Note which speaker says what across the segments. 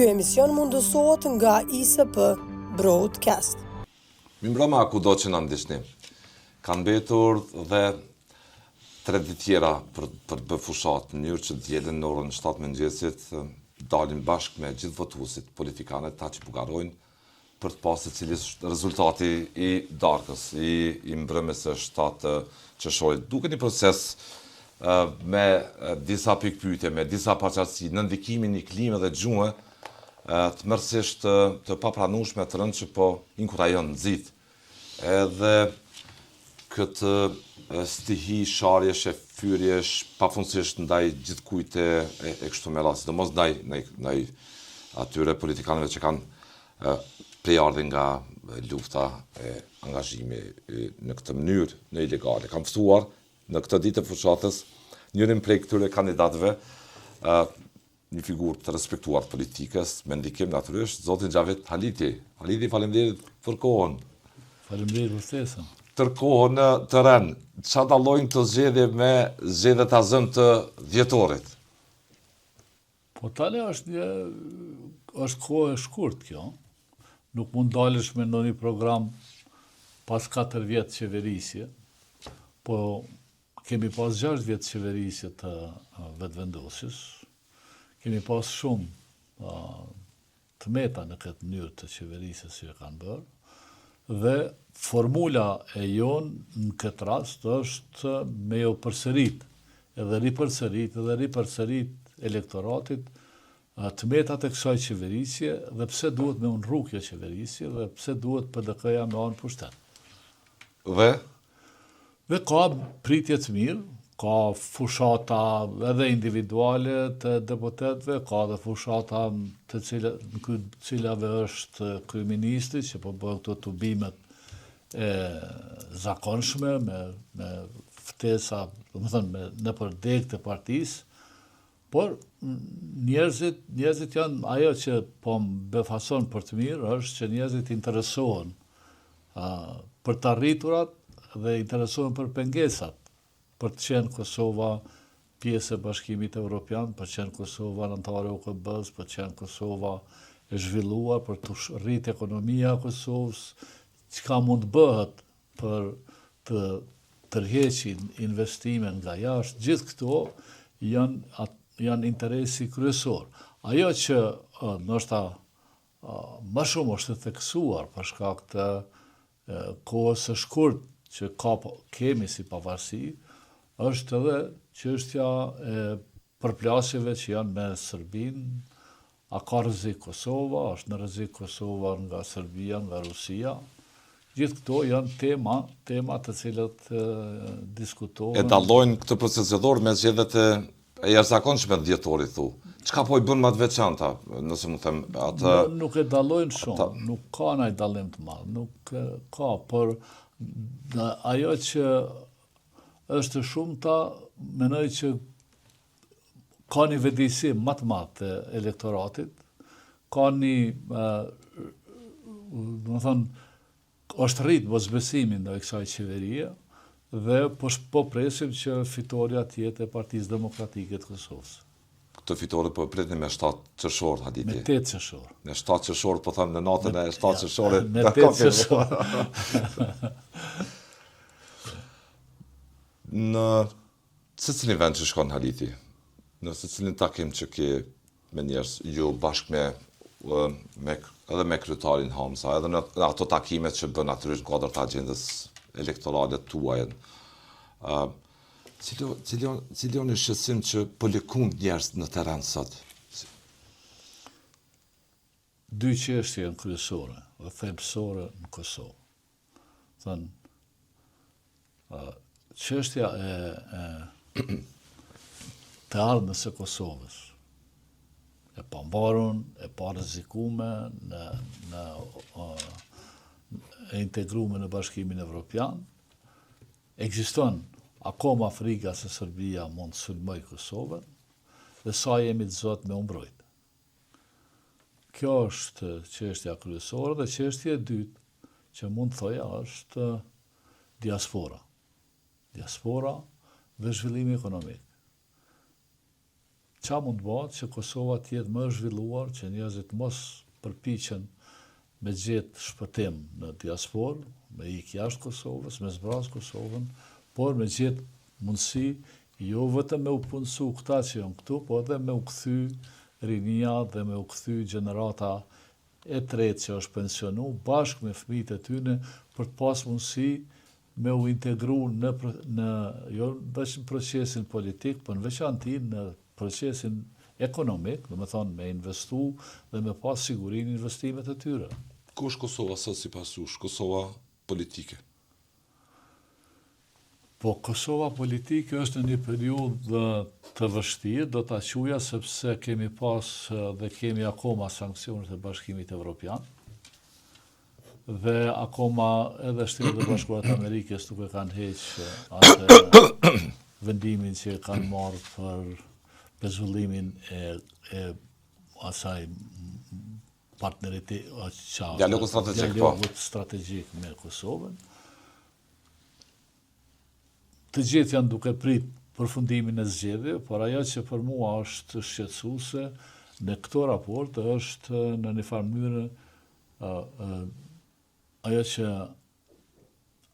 Speaker 1: Ky emision mundësohet nga ISP Broadcast.
Speaker 2: Mimbrama kudo që na ndiqni. Kanë mbetur dhe 3 ditë tjera për fushat, në mënyrë që dielën në orën 7 mëngjesit dalin bashkë me gjithë votuesit politikanë, ta që bugarojnë për të pasur cili është rezultati i darkës, i mbrëmjes së 7 qershorit. Duke një proces me disa pikpyetje, me disa paqartësi, në ndikimin i klimës dhe gjuhë, të mërësisht të papranueshme të rëndë që po inkurajon nxit. Edhe këtë stihi, sharjesh, fyrjesh, pafundësisht ndaj gjithkujt e kështu me radhë, sidomos ndaj atyre politikanëve që kanë prejardhje nga lufta e angazhimi në këtë mënyrë, në ilegale. Kam ftuar në këtë ditë të fushatës njërin prej këtyre kandidatëve, një figurë të respektuar politikës, me ndikim natyrisht, zotin Xhavet Haliti. Haliti, faleminderit për kohën.
Speaker 3: Faleminderit për ftesën.
Speaker 2: Tërkohën në terren, çfarë dallojnë këto zgjedhje me zgjedhjet e azëm të dhjetorit?
Speaker 3: Po tani është kohë e shkurt kjo. Nuk mund dalësh me ndonjë program pas 4 vjet qeverisje, po kemi pas 6 vjet qeverisje të vetëvendosjes. Kemi pas shumë të meta në këtë mënyrë të qeverisjes që e kanë bërë, dhe formula e jonë në këtë rast është me jo përsërit, edhe ripërsërit elektoratit të metat e kësaj qeverisje, dhe pse duhet me unë rrugë kjo qeverisje, dhe pse duhet PDK-ja me anë pushtet. Dhe ka pritje të mirë, ka fushata edhe individuale të deputetëve, ka dhe fushata të cilave është kryeministri, që po bëjë këto tubimet e zakonshme, me ftesa, në përdek të partisë, por njerëzit janë, ajo që po më befason për të mirë, është që njerëzit interesohen për të arriturat dhe interesohen për pengesat, për të qenë Kosova pjesë e Bashkimit Evropian, për të qenë Kosova anëtare e OKB-s, për të qenë Kosova e zhvilluar, për të rritë ekonomia e Kosovës, çka mund bëhet për të tërheqin investime nga jashtë, gjithë këto janë interesi kryesor. Ajo që ndoshta më shumë është të theksuar për shkak të kohës së shkurt që kemi si pavarësi, është edhe çështja e përplasjeve që janë me Serbinë. A ka rrezik Kosova, është në rrezik Kosova nga Serbia, nga Rusia. Gjithë këto janë tema të cilat diskutohen.
Speaker 2: E dallojnë këtë proces zgjedhor me zgjedhjet e jashtëzakonshme të dhjetorit, thu. Çka po i bën më të veçanta, nëse më them atë?
Speaker 3: Nuk e dallojnë shumë, nuk ka ndaj dallim të madh, nuk ka, por ajo që është shumëta, mendoj që ka një vetëdijsim më të madh të elektoratit, ka një, është rrit mosbesimi ndaj kësaj qeverie, dhe po presim që fitoria të jetë e Partisë Demokratike të Kosovës.
Speaker 2: Këtë fitore po pretim me 7 qershor, Haditi.
Speaker 3: Me 8 qershor.
Speaker 2: Me 7 qershor, po them në natën e 7 qershorit.
Speaker 3: Me 8 qershor.
Speaker 2: Në secilin vend që shkon Haliti, në secilin takim që ke me njerëz, ju bashkë edhe me kryetarin Hamza, edhe në ato takimet që bën natyrisht në kuadër të agjendës elektorale tuaja, cili janë shqetësim që po lëkund njerëz në terren sot?
Speaker 3: 2 çështje janë kryesore dhe thelbësore në Kosovë. Çështja e të ardhmës së Kosovës, e pambarun, e parrezikume, e integrume në Bashkimin Evropian, ekziston akoma frika se Serbia mund të sulmoj Kosovën, dhe sa jemi të zot me umbrojt. Kjo është çështja kryesore, dhe çështja e dytë që mund të thoja është diaspora. Diaspora dhe zhvillimi ekonomik. qa mund të bëhet që Kosova të jetë më zhvilluar, që njerëzit mos përpiqen me gjetë shpëtim në diasporë, me ikë jashtë Kosovës, me zbrazë Kosovën, por me gjetë mundësi jo vetëm me u punësu këta që janë këtu, por edhe me u kthy rinia dhe me u kthy gjenerata e tretë që është pensionu bashkë me fëmijët e tyre për të pas mundësi me u integru në jo vetëm procesin politik, por në veçanti në procesin ekonomik, do të thonë me investu dhe me pas sigurinë investimet e tyre.
Speaker 2: Ku është Kosova sot sipas jush, Kosova politike?
Speaker 3: Po Kosova politike është në një periudhë të vështirë, do ta quaja sepse kemi pas dhe kemi akoma sanksionet e Bashkimit Evropian. Dhe akoma edhe Shtetet e Bashkuara të Amerikës duke kanë heqë atë vendimin që kanë marrë për pezullimin e asaj
Speaker 2: dialogu strategjik,
Speaker 3: dialogut strategjik me Kosovën. Të gjithë janë duke prit përfundimin e zgjedhjeve, por ajo që për mua është shqetësuese në këto raporte është në një farë mënyrë ajo që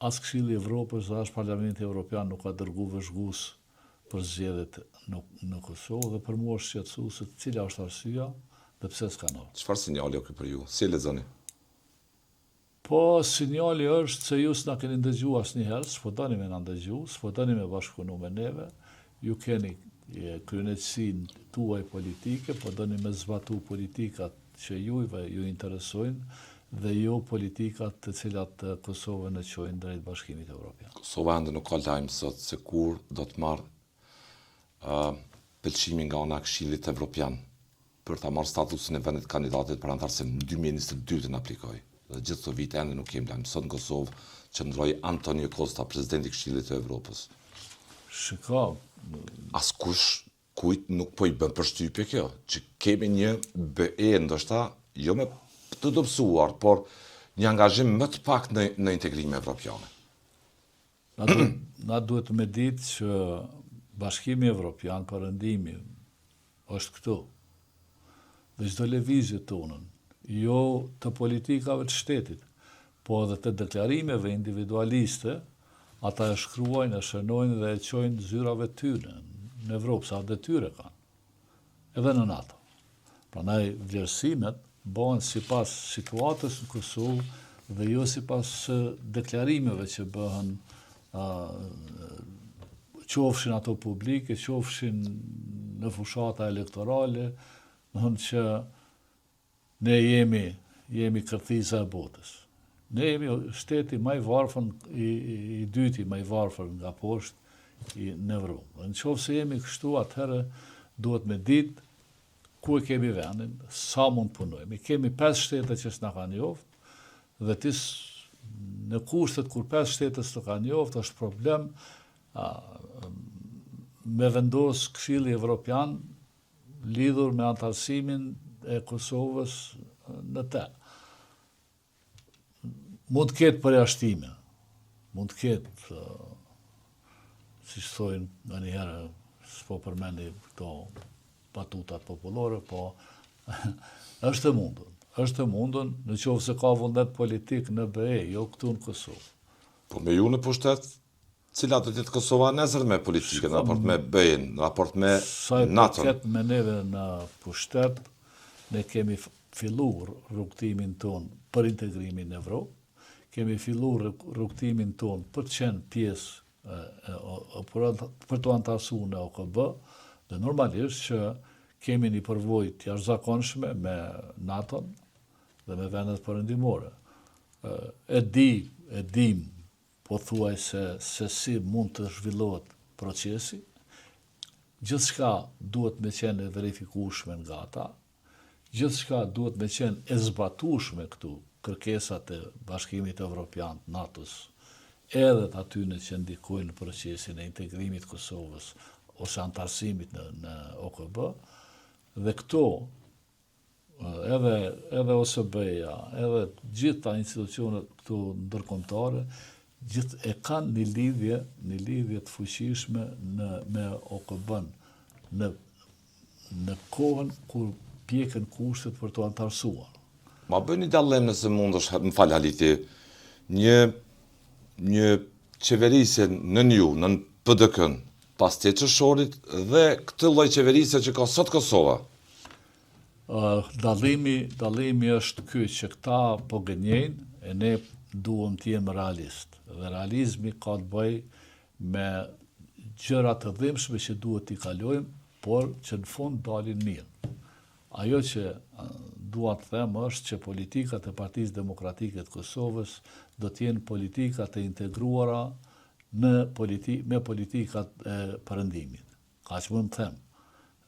Speaker 3: as Këshilli i Evropës dhe as Parlamenti Evropian nuk ka dërguar vëzhgues për zgjedhjet në Kosovë, dhe për mua është shqetësuese cila është arsyeja dhe pse s'ka ndodhur.
Speaker 2: Çfarë sinjali o për ju? Si e lexoni?
Speaker 3: Po, sinjali është se ju s'na keni ndëgju asnjëherë, s'po doni me na ndëgju, s'po doni me bashkëpunu me neve, ju keni kryeniqësinë tuaj politike, po doni me zbatu politikat që ju interesojnë dhe jo politikat të cilat Kosovën e çojnë drejt Bashkimit Evropian.
Speaker 2: Kosova ende nuk ka lajm sot se kur do të marrë pëlqimin nga ana e Këshillit Evropian për ta marrë statusin e vendit kandidatit për antarësi në 2022 të aplikoj. Dhe gjithë këto vite ende nuk kemi lajm. Sot në Kosovë qëndroi Antonio Costa, presidenti i Këshillit të Evropës.
Speaker 3: Shiko,
Speaker 2: askush kujt nuk po i bën përshtypje kjo, që kemi një BE ndoshta jo me të dobësuar, por një angazhim më të pak në integrim evropiane.
Speaker 3: Na duhet me ditë që Bashkimi Evropian, perëndimi, është këtu. Dhe çdo lëvizje tonën, jo të politikave të shtetit, po edhe të deklarimeve individualiste, ata e shkruajnë, e shënojnë dhe e çojnë zyrave tyre në Evropë, sa detyre kanë, edhe në NATO. Prandaj vlerësimet bëhen sipas situatës në Kosovë dhe jo sipas deklarimeve që bëhen qofshin ato publike, qofshin në fushata elektorale, domethënë që ne jemi kërthisa e botës. Ne jemi shteti më i varfër, i dyti më i varfër nga poshtë në Evropë. Nëse jemi kështu, atëherë duhet me ditë ku e kemi vendin, sa mund punojmë. Kemi 5 shtete që s'na kanë njoftë, dhe në kushtet kur 5 shtete s'na kanë njoftë, është problem me vendos Këshilli Evropian lidhur me antarësimin e Kosovës në te. Mund të ketë përjashtime, mund të ketë, si thojnë nga njëherë, s'po përmendi këto batutat popullore, po është e mundun, në qoftë se ka vullnet politik në BE, jo këtu në Kosovë.
Speaker 2: Po me ju në pushtet, cilat do të jetë Kosova nesër me politike, në raport me BE-n, në raport me NATO-n?
Speaker 3: Sa e me neve në pushtet, ne kemi filluar rrugtimin ton për integrimin në Evropë, kemi filluar rrugtimin ton për të qenë pjesë për të antarësuar në OKB, dhe normalisht që kemi një përvojë të jashtëzakonshme me NATO-n dhe me vendet perëndimore. E dim pothuajse se si mund të zhvillohet procesi. Gjithçka duhet me qenë e verifikueshme nga ata. Gjithçka duhet me qenë e zbatueshme këtu, kërkesat e Bashkimit Evropian, NATO-s, edhe të atyre që ndikojnë në procesin e integrimit të Kosovës ose antarësimit në OKB, dhe këto, edhe OSBE-ja, edhe gjitha institucionet këtu ndërkombëtare, gjithë e kanë një lidhje të fuqishme me OKB-n në kohën kur pjekën kushtet për të antarësuar.
Speaker 2: Ma bëni dallim nëse mund është, më falë Haliti, një qeverisje në në PDK-n, pas të qëshorit dhe këtë lloj qeverisje që ka sot Kosova.
Speaker 3: Dallimi është ky që këta po gënjejnë e ne duhem të jemi realist. Dhe realizmi ka të bëjë me gjëra të dhimbshme që duhet t'i kalojmë, por që në fund dalin mirë. Ajo që dua të them është që politikat e Partisë Demokratike të Kosovës do të jenë politika të integruara me politikat e perëndimit. Kaq mund të them.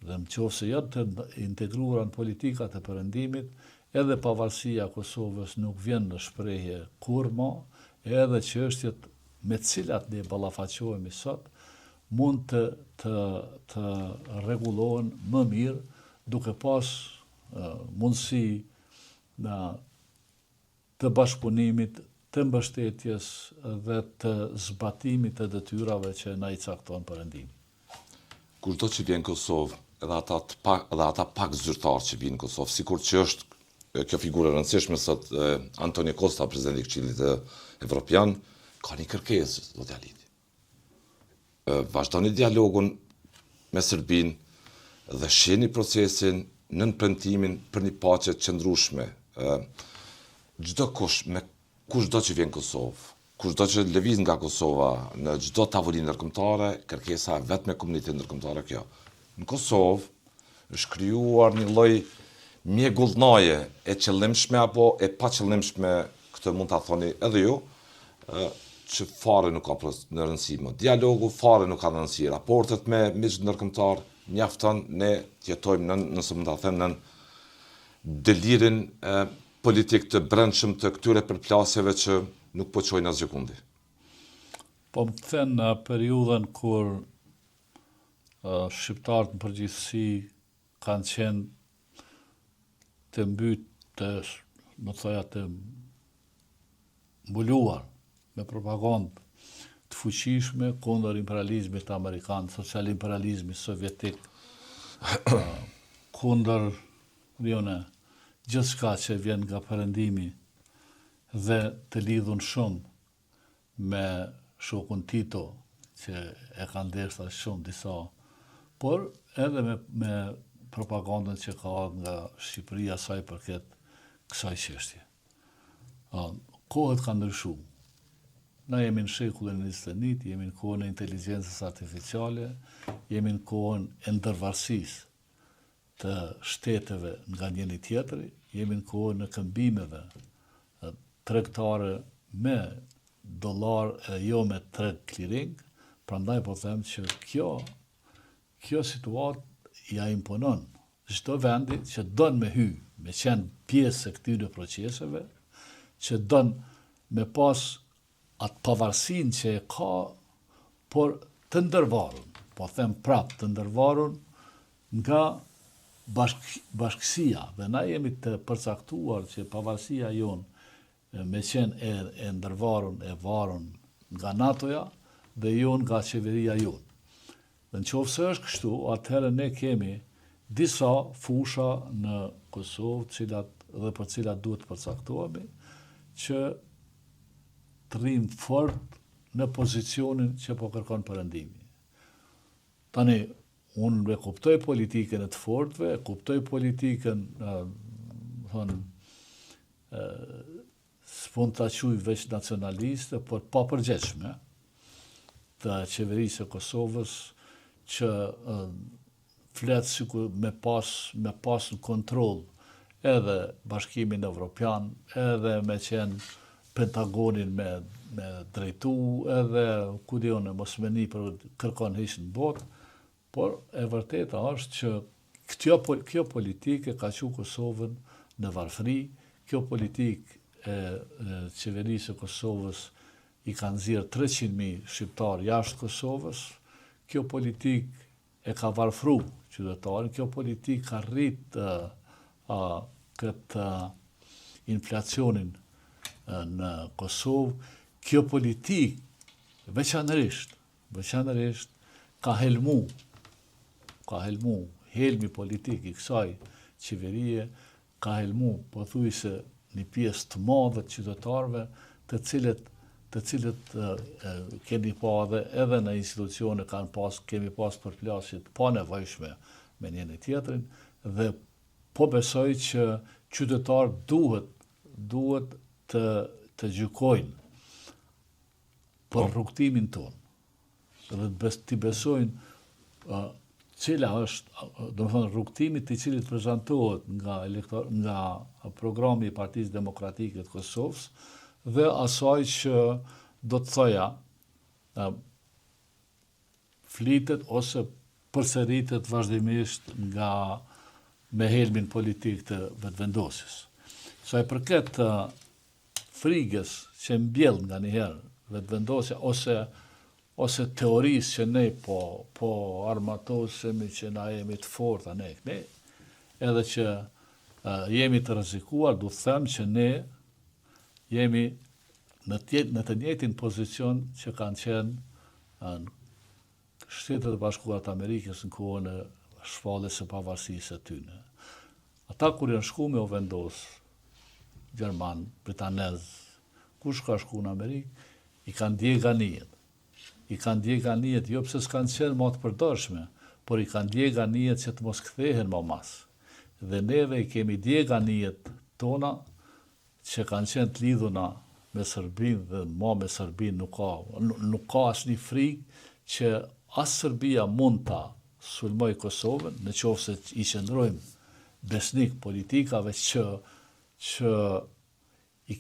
Speaker 3: Dhe nëse janë të integruara në politikat e perëndimit, edhe pavarësia e Kosovës nuk vjen në shprehje kurrë, edhe çështjet me të cilat ne ballafaqohemi sot mund të rregullohen më mirë duke pas mundësi të bashkëpunimit, të mbështetjes dhe të zbatimit të detyrave që na i cakton perëndimi.
Speaker 2: Kushdo që vjen në Kosovë, edhe ata pak zyrtarë që vinë në Kosovë, sikur që është kjo figurë e rëndësishme sot Antonio Costa, presidenti i Këshillit Evropian, ka një kërkesë, zoti Haliti. Vazhdoni dialogun me Serbinë dhe shihni procesin në premtimin për një paqe të qëndrueshme. Çdo kushdo që vjen në Kosovë, kushdo që lëviz nga Kosova në çdo tavolinë ndërkombëtare, kërkesa vetëm e komunitetit ndërkombëtar kjo. Në Kosovë është krijuar një lloj mjegullnaje e qëllimshme apo e pa qëllimshme, këtë mund ta thoni edhe ju, që fare nuk ka në rëndësi më. Dialogu fare nuk ka në rëndësi. Raportet me miqtë ndërkombëtar mjafton ne të jetojmë nëse mund ta them në delirin politik të brendshëm të këtyre përplasjeve që nuk po çojnë asgjë kundi.
Speaker 3: Po më thënë në periudhën kur shqiptarët në përgjithësi kanë qenë të mbytë, më thoja të mbuluar me propagandë të fuqishme kundër imperializmit amerikan, social imperializmit sovjetik, kundër gjithçka që vjen nga perëndimi dhe të lidhun shumë me shokun Tito, që e kanë ndersa shumë disa, por edhe me propagandën që ka nga Shqipëria sa i përket kësaj çështje. Kohët kanë ndryshuar. Na jemi në shekullin e 21, jemi në kohën e inteligjencës artificiale, jemi në kohën e ndërvarësisë të shteteve nga njëri tjetri, jemi në kohën e këmbimeve tregtare me dollar e jo me treg clearing, prandaj po them që kjo situatë ja imponon çdo vendi që don me qenë pjesë e këtyre proceseve, që don me pas atë pavarësinë që e ka, por të ndërvarun, po them prapë të ndërvarun nga bashkësia, dhe na jemi të përcaktuar që pavarësia jonë me qenë e ndërvarun, e varun nga NATO-ja dhe jonë nga qeveria jonë. Dhe nëse është kështu, atëherë ne kemi disa fusha në Kosovë dhe për cilat duhet të përcaktohemi, që të rrim fort në pozicionin që po kërkon perëndimi. Tani, unë e kuptoj politikën e të fortëve, e kuptoj politikën, s'mund ta quaj veç nacionaliste, por pa përgjithshme të qeverisë së Kosovës që flet sikur me pas në kontroll edhe Bashkimin Evropian, edhe me qenë Pentagonin me drejtu, edhe ku diun mos meni për kërkon hiç në botë, por e vërteta është që kjo politikë ka çu Kosovën në varfëri, kjo politikë e qeverisë së Kosovës i ka nxjerr 300.000 shqiptar jashtë Kosovës, kjo politikë e ka varfru qytetarin, kjo politikë ka rrit këtë inflacionin në Kosovë, kjo politikë veçanërisht ka helmu helmi politik i kësaj qeverie ka helmu pothuajse një pjesë të madhe të qytetarëve, të cilët keni pa edhe në institucione kemi pas përplasje të panevojshme me njëri tjetrin, dhe po besoj që qytetarët duhet të gjykojnë për rrugtimin tonë dhe t'i besojnë cila është, do të thonë, rrugtimi i cilit prezantohet nga programi i Partisë Demokratike të Kosovës dhe asaj që do të thoja flitet ose përsëritet vazhdimisht me helmin politik të vetëvendosjes. Sa i përket frigës që mbjell nga njëherë vetëvendosja ose teorisë që ne po armatosemi që na jemi të forta, ne edhe që jemi të rrezikuar, du të them që ne jemi në të njëjtin pozicion që kanë qenë Shtetet e Bashkuara të Amerikës në kohën e shpalljes së pavarësisë së tyre. Ata kur janë shku me u vendos, Gjerman, Britanez, kush ka shku në Amerikë, i kanë djegë ganijet, jo pse s'kanë qenë më të përdorshme, por i kanë djegë ganijet që të mos kthehen më mas. Dhe neve i kemi djegë ganijet tona që kanë qenë të lidhuna me Serbinë dhe me Serbinë nuk ka asnjë frikë që as Serbia mund ta sulmoj Kosovën, në qoftë se i qëndrojmë besnik politikave që i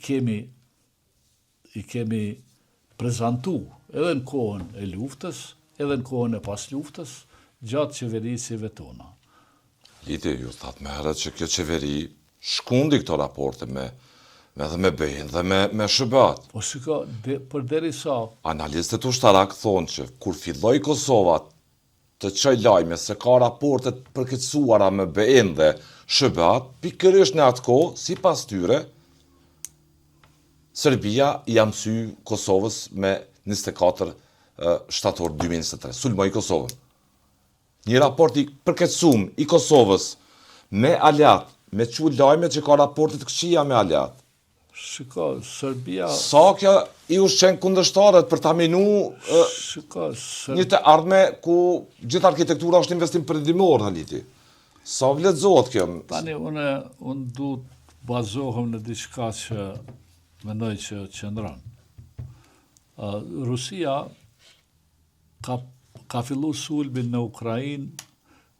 Speaker 3: kemi prezantu edhe në kohën e luftës, edhe në kohën e pas luftës, gjatë qeverisive tona.
Speaker 2: Liti, ju thatë me herët që kjo qeveri shkundi këto raporte me BE-n dhe me SHBA-t.
Speaker 3: Po shiko, përderisa
Speaker 2: Analistët ushtarak thonë që kur filloi Kosova të çoj lajme se ka raportet përkeqësuara me BE-n dhe SHBA-t, pikërisht në atë kohë, sipas tyre, Serbia i amsy Kosovës me 24 shtator 2023, sulmoi Kosovën. Një raport i përkeqësuar i Kosovës me aleat, me çu lajme që ka raporte të këqija me aleat.
Speaker 3: Shiko, Serbia...
Speaker 2: Sa kjo i ushqen kundërshtarët për ta minu një të ardhme ku gjithë arkitektura është investim përndimor, Haliti. Sa vlerësohet kjo?
Speaker 3: Tani, unë du të bazohem në diçka që mendoj që qëndron. Rusia ka fillu sulmin në Ukrainë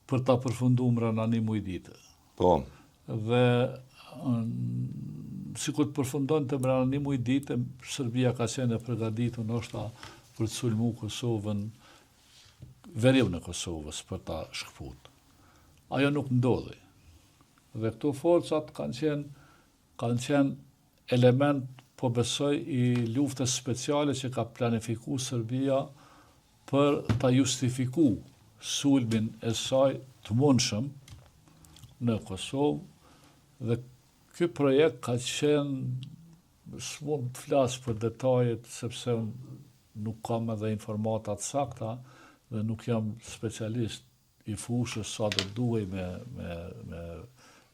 Speaker 3: për ta përfunduar mbrana një muj dite.
Speaker 2: Po.
Speaker 3: Dhe sikur të përfundon të mbrana një muj dite, Serbia ka qenë e përgatitur ndoshta për të sulmu Kosovën, veriun e Kosovës për ta shkëput. Ajo nuk ndodhi. Dhe këto forcat kanë qenë element, po besoj, i luftës speciale që ka planifiku Serbia për ta justifiku sulmin e saj të mundshëm në Kosovë, dhe ky projekt ka qenë, s'mund të flas për detajet sepse nuk kam edhe informatat sakta dhe nuk jam specialist i fushës sa do duhej me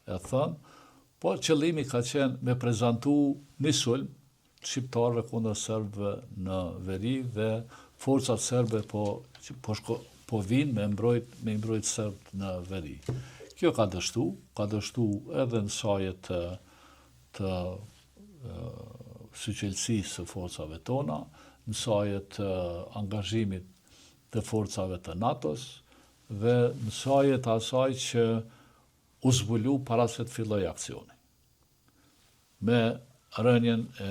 Speaker 3: e thënë, por qëllimi ka qenë me prezantu një sulm shqiptarëve kundër serbëve në veri dhe forcat serbe po vinë me mbrojt serbët në veri. Kjo ka dështu edhe në sajet të syqelësisë së forcave tona, në sajet të angazhimit të forcave të NATO-s dhe në sajet asaj që u zbulu para se të filloj aksioni. Me rënjen e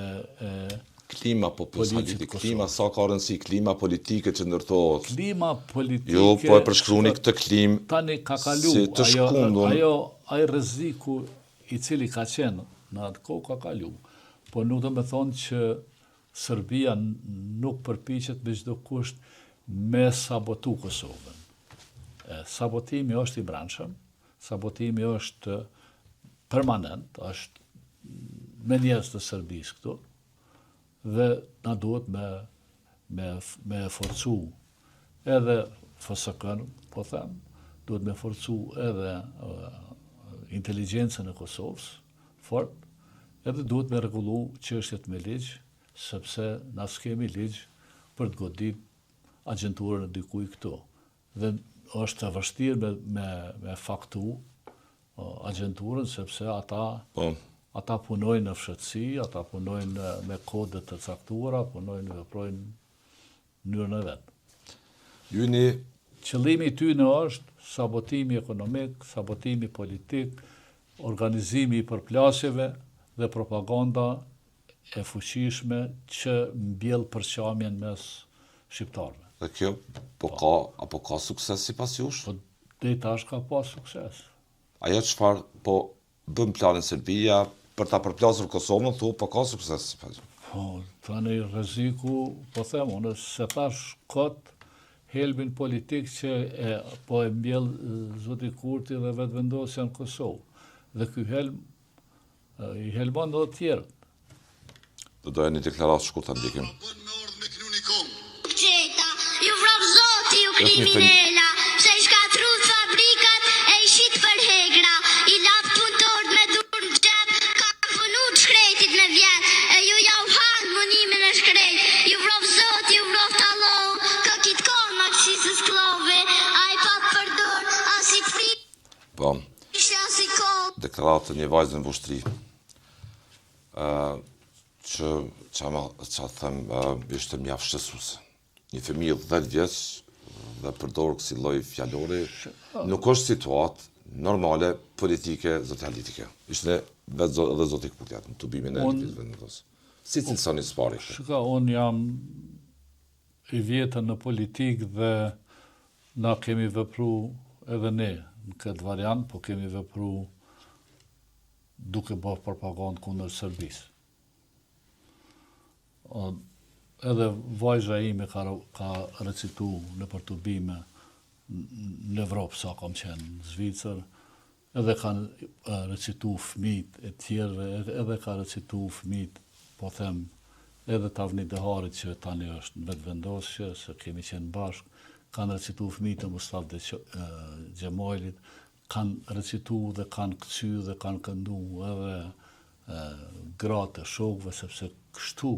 Speaker 2: klima klima sa ka rëndësi, klima politike që ndërtohet.
Speaker 3: Klima politike...
Speaker 2: Jo, po e përshkruni këtë klim
Speaker 3: tani ka kalu,
Speaker 2: si të shkundun.
Speaker 3: Ai rreziku i cili ka qenë në atë kohë ka kalu, po nuk do me thonë që Serbia nuk përpiqet me çdo kusht me sabotu Kosovën. Sabotimi është i brendshëm, sabotimi është permanent, është me njerëz të Serbisë këtu, dhe na duhet me forcu edhe FSK-n, po them, duhet me forcu edhe inteligjencën e Kosovës, fort, edhe duhet me rregullu çështjet me ligj, sepse na s'kemi ligj për të godit agjenturën e dikujt këtu. Dhe është e vështirë me faktu agjenturën, sepse ata punojnë në fshatësi, ata punojnë me kode të caktuara, punojnë veprojnë në mënyrën e vet. Qëllimi i tyre është sabotimi ekonomik, sabotimi politik, organizimi i përplasjeve dhe propaganda e fuqishme që mbjell përqamjen mes shqiptarëve.
Speaker 2: Dhe kjo apo ka sukses sipas jush?
Speaker 3: Po deri tash ka pas sukses.
Speaker 2: Ajo çfarë po bën planin Serbia për ta përplasur Kosovën, thu po ka sukses sipas jush?
Speaker 3: Po, tani rreziku, po them unë, se tash kot helbin politik që po e mbjell zoti Kurti dhe vetëvendosja në Kosovë. Dhe ky helm i helbon edhe të tjerët.
Speaker 2: Do doja një deklaratë shkurtë ndikim.
Speaker 4: Ju vrap zoti, ju kriminela, se i shkatrut fabrikat e i shit për hegra, i lap punëtor me dur në gjep, ka punu të shkretit me vjet, e ju ja u halë munimin e shkret, ju vrap zoti, ju vrap talo, ka kit kon maksisës klove, a i pat përdor, as i fri,
Speaker 2: Po,
Speaker 4: as i kol.
Speaker 2: deklaratë një vajzë në vushtri, që them, ishte mjaft shqetësuese. Një fëmijë 10 vjeç dhe përdor kësi lloj fjalori, nuk është situatë normale politike socialitike. Ishte edhe zoti Kurti në tubimin e vendosjes. Si cilësoni spari?
Speaker 3: Shika, unë jam i vjetën në politikë dhe na kemi vepru edhe ne në këtë variant, po kemi vepru duke bërë propagandë kundër Serbisë. Edhe vajza ime ka recitu në për tubime në Evropë, sa kam qenë në Zvicër, edhe kanë recitu fëmijët e tjerëve, edhe ka recitu fëmijët, po them, edhe Tavni Deharit që tani është në vetëvendosje, se kemi qenë bashkë, kanë recitu fëmijët e Mustafa Xhemailit, kanë recitu dhe kanë këcy dhe kanë këndu edhe gratë e shokëve, sepse kështu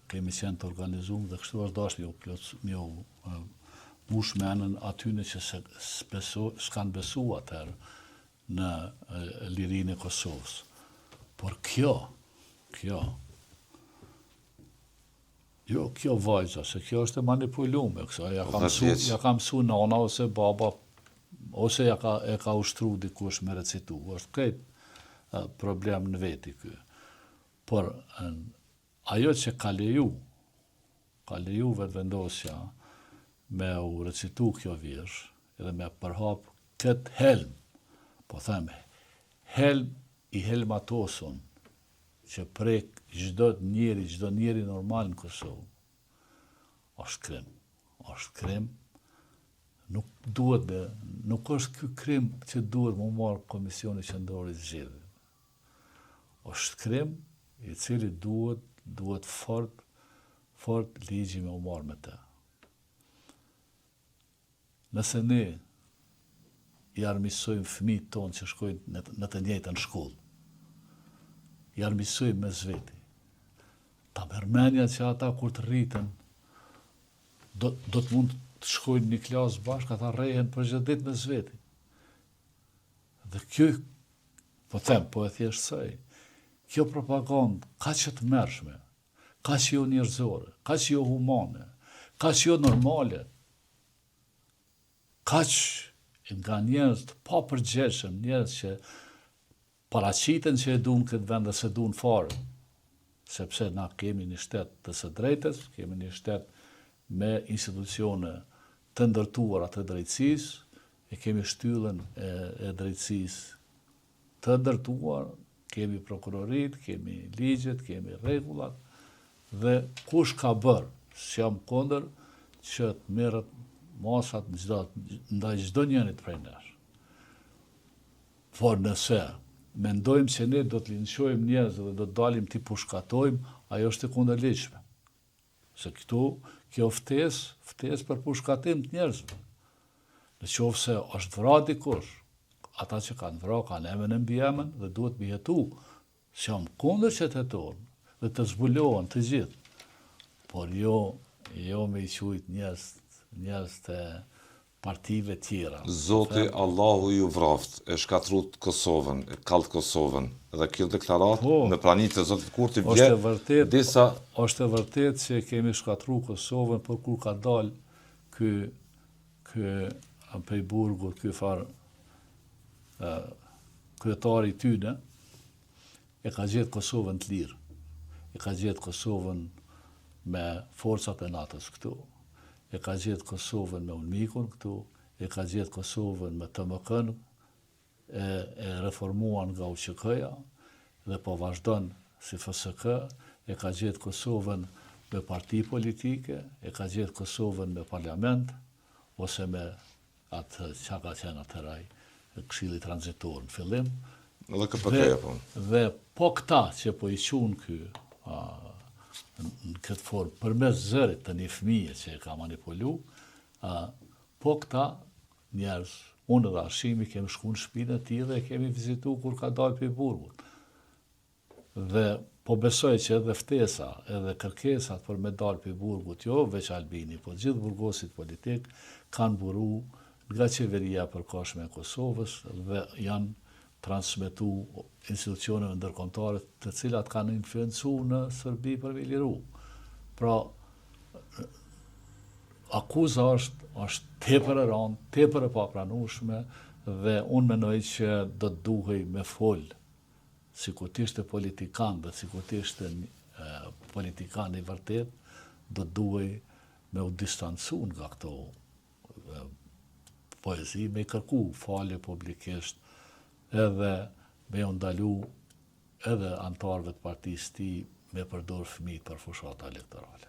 Speaker 3: kemi qenë të organizuar dhe kështu është dashur me u mbush menën atyne që s'kanë besu atëherë në lirinë e Kosovës. Por kjo vajza, se kjo është e manipulume, ja ka mësu nana ose baba, ose e ka ushtru dikush me recitu, është këtë problem në veti ky. Por ajo që ka leju vetëvendosja me u recitu kjo virsh, edhe me përhap këtë helm, po them, helm i helmatosun, që prek çdo njeri normal në Kosovë, është krim, nuk është ky krim që duhet më marrë Komisioni Qendror i Zgjedhjeve. Është krim i cili duhet fort ligji me u marrë me të. Nëse ne i armiqsojmë fëmijët tonë që shkojnë në të njëjtën shkollë, i armiqsojmë me zveti, ta mërmenja që ata kur të rriten, do të mund të shkojnë një klasë bashkë, ata rrehen për çdo ditë me zveti. Dhe kjo, po e thjeshtësoj, kjo propagandë kaq që të mërshme, kaq jo njerëzore, kaq jo humane, kaq jo normale, kaq nga njerëz të papërgjegjshëm, njerëz që paraqiten që e duan këtë vend dhe se duan fare, sepse na kemi një shtet të së drejtës, kemi një shtet me institucione të ndërtuara të drejtësisë, e kemi shtyllën e drejtësisë të ndërtuar, kemi prokurorit, kemi ligjet, kemi rregullat, dhe kush ka bërë, s'jam kundër që të merret masat ndaj çdo njërit prej nesh. Por nëse mendojmë se ne do të linçojmë njerëz dhe do të dalim t'i pushkatojmë, ajo është e kundërligjshme. Se kjo ftesë për pushkatim të njerëzve. Në qoftë se është vra dikush, ata që kanë vra kanë emën e mbi emën dhe duhet me jetu, që jam kundër që të jeton dhe të zbulohen të gjithë, por jo me i qujt njerëz të partive tjera.
Speaker 2: Zoti Allahu ju vraft, e shkatrut Kosovën, e kalt Kosovën, dhe kjo deklarat në pranitë të Zotit Kurti vjen disa...
Speaker 3: Është e vërtet që kemi shkatru Kosovën, por kur ka dalë ky prej burgut, ky kryetari tyne, e ka gjetë Kosovën të lirë. E ka gjetë Kosovën me forcat e NATO-s këtu. E ka gjetë Kosovën me UNMIK-un këtu, e ka gjetë Kosovën me TMK-n, e reformuan nga UÇK-ja dhe po vazhdon si FSK, e ka gjetë Kosovën me parti politike, e ka gjetë Kosovën me parlament, ose me atë që ka qenë atëraj Këshilli Tranzitor në fillim.
Speaker 2: Dhe KPK-ja po.
Speaker 3: Dhe po këta që po i qunë në këtë formë, përmes zërit të një fëmije që e ka manipulu, po këta njerëz, unë dhe Arshimi kemi shku në shtëpinë e tij dhe kemi vizitu kur ka dalë për burgut. Dhe po besoj që edhe ftesa, edhe kërkesat për me dalë për burgut, jo veç Albini, po gjithë burgosit politik kanë buru nga qeveria e përkohshme e Kosovës dhe janë transmetu institucioneve ndërkombëtare të cilat kanë influencu në Serbi për me liru. Pra, akuza është tepër e rëndë, tepër e papranueshme dhe unë menoj që do të duhej me fol, sikur të ishte politikan dhe sikur të ishte politikan i vërtet, do të duhej me u distancu nga këto poezi, me kërku falje publikisht, edhe me u ndalu edhe antarëve të partisë ti me përdor fëmijët për fushata elektorale.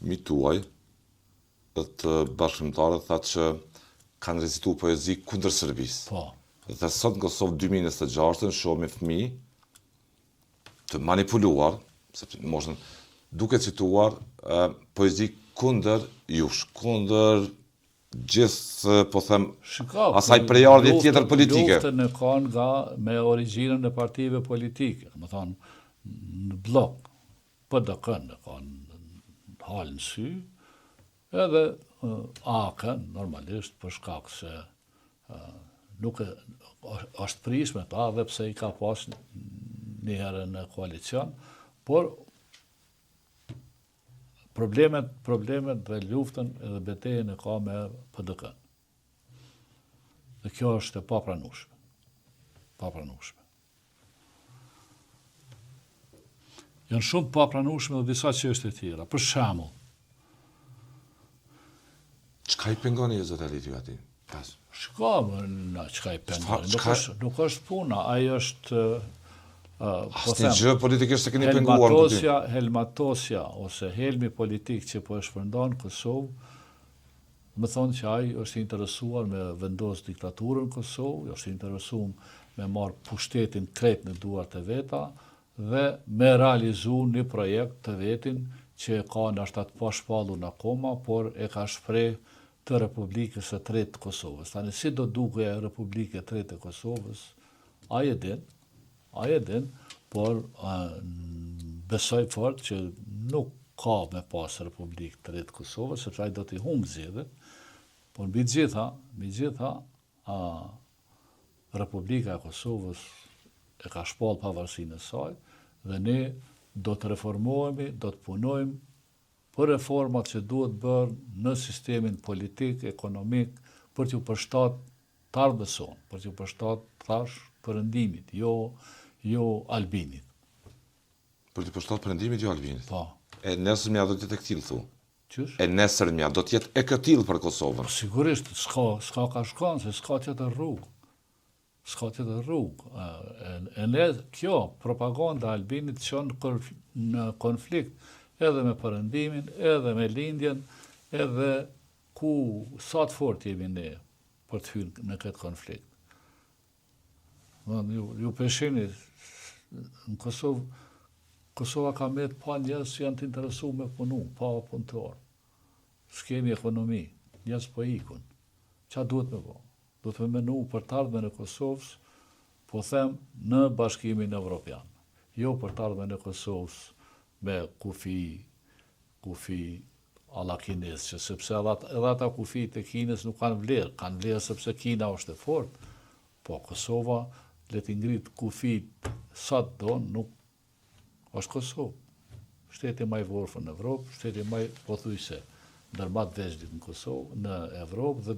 Speaker 2: Mi tuaj, të bashkëmtarët thatë që kanë rezitu poezi kundër Serbisë.
Speaker 3: Po.
Speaker 2: Dhe sot në Kosovë 2026 shohim fëmijë të manipuluar, sepse moshën duke cituar poezi kundër jush, kundër gjithë, po them, asaj prejardhje tjetër politike.
Speaker 3: Luftën e kanë nga me origjinën e partive politike, më thonë, në blok, PDK-n e kanë halë në sy, edhe AK-n, normalisht, për shkak se nuk është prishme ta, dhe pse i ka pas një herë në koalicion, por problemet dhe luftën edhe betejën e ka me PDK. Dhe kjo është e papranueshme. Papranueshme. Janë shumë papranueshme dhe disa çështje të tjera. Për shembull,
Speaker 2: çka i pengon i zotë Eliti aty?
Speaker 3: Çka i pengon? Nuk është puna, ai është
Speaker 2: Asnjë gjë politikisht se keni penguar në ty.
Speaker 3: Helmatosja ose helmi politik që po e shpërndan Kosovë, më thonë që ai është interesuar me vendos diktaturën në Kosovë, është interesuar me marrë pushtetin krejt në duart e veta dhe me realizu një projekt të vetin që ka ndoshta të pashpallur akoma, por e ka shpreh të Republikës së Tretë të Kosovës. Tani si do duke Republika e Tretë e Kosovës, ai e din, por besoj fort që nuk ka me pas Republikë të Tretë Kosovës, sepse ai do t'i humbë zgjedhjet, por mbi gjitha Republika e Kosovës e ka shpall pavarësinë e saj dhe ne do të reformohemi, do të punojmë për reformat që duhet bërë në sistemin politik, ekonomik, për t'ju përshtat të ardhmes sonë, për t'ju përshtat thash perëndimit, jo Albinit.
Speaker 2: Për t'ju përshtat perëndimit, jo Albinit.
Speaker 3: Po.
Speaker 2: E nesërmja do t'jetë e këtillë, thu.
Speaker 3: Qysh?
Speaker 2: E nesërmja do t'jetë e këtillë për Kosovën.
Speaker 3: Sigurisht, s'ka ka shkon, se s'ka tjetër rrugë. S'ka tjetër rrugë. E ne, kjo propaganda Albinit qënë në konflikt edhe me perëndimin, edhe me lindjen, edhe ku sa të fort jemi ne për të hyrë në këtë konflikt. Ju peshini, në Kosova ka me të pa njerëz që janë të interesu me punu, pa punëtor. S'kemi ekonomi, njerëz po ikun. Qa duhet me bo? Duhet me menu për të ardhmen e Kosovës, po them në Bashkimin Evropian. Jo për të ardhmen e Kosovës me kufi alla kines, që sepse edhe ata kufi të Kinës nuk kanë vlerë sepse Kina është e fortë, po Kosova le t'i ngrit kufit sa të donë, nuk është Kosovë. Shteti më i vorfën në Evropë, shteti më pothuajse ndërmat veçlit në Kosovë, në Evropë, dhe